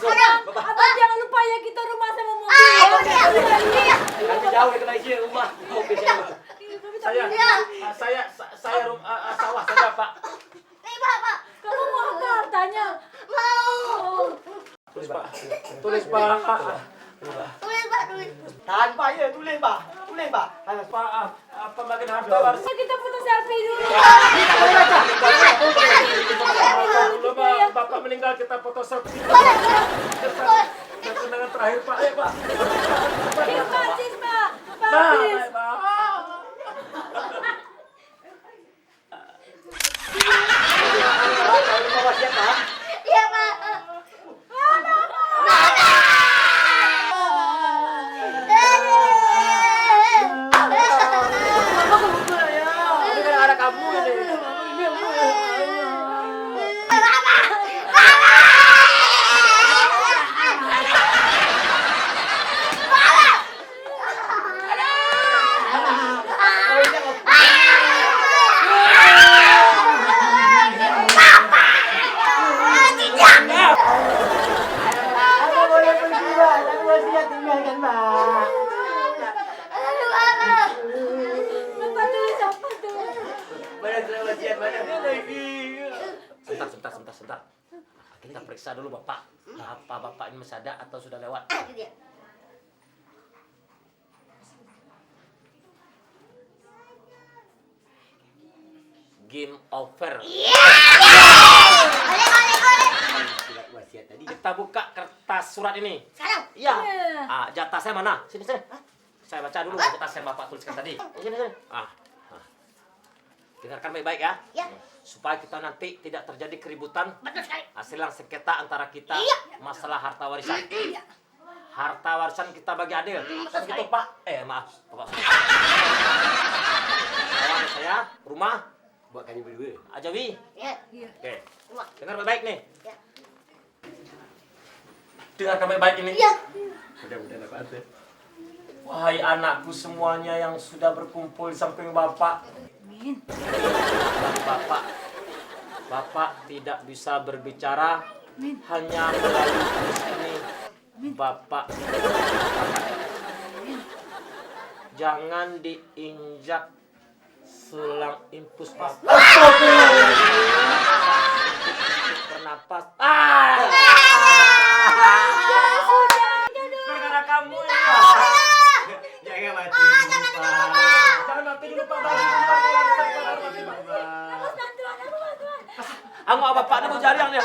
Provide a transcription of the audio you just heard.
Abang jangan lupa ya kita rumah sama mobil. Nanti jauh kita isi rumah. Mobil saya sawah saja, Pak. Kamu mau apa hartanya? Tulis, Pak. Tulis, Pak. Tahan Pak, ya tulis Pak. Tulis Pak. Pak, apa bagian harta warisan? Kita foto selfie dulu. Bapak meninggal kita foto selfie. Kenangan terakhir, Pak. Pak. Terima kasih, Pak. Pak. Wasiat Pak. Ini kan ada kamu ini. Apa boleh pergi Pak? Tapi wasiat tinggalkan Pak. Bapak tulis apa tuh? Mana surat wasiat mana? Sebentar. Kita periksa dulu Bapak. Apa Bapak ini masih ada atau sudah lewat? Game over. Surat wasiat tadi. Kita buka kertas surat ini. Iya. Jatah saya mana? Sini. Saya baca dulu jatah saya Bapak tuliskan tadi. Sini. Dengarkan baik-baik ya. Ya. Supaya kita nanti tidak terjadi keributan. Betul sekali. Hasil sengketa antara kita masalah harta warisan. Iya. Harta warisan kita bagi adil. Kan gitu Pak. Maaf, Bapak. Saya rumah Buat kami berdua. Ajawi. Ya. Oke. Rumah. Dengar baik-baik nih. Ya. Dengarkan baik-baik ini. Iya. Mudah-mudahan apa ada. Wahai anakku semuanya yang sudah berkumpul di samping Bapak. Amin. Bapak tidak bisa berbicara hanya melalui tulis ini. Bapak. Jangan diinjak selang impus Bapak. Bernapas. Gara-gara kamu ini. Jangan mati dulu Pak. Jangan mati dulu Pak. Bantuan. Anggo Bapak ini mau jariang dia.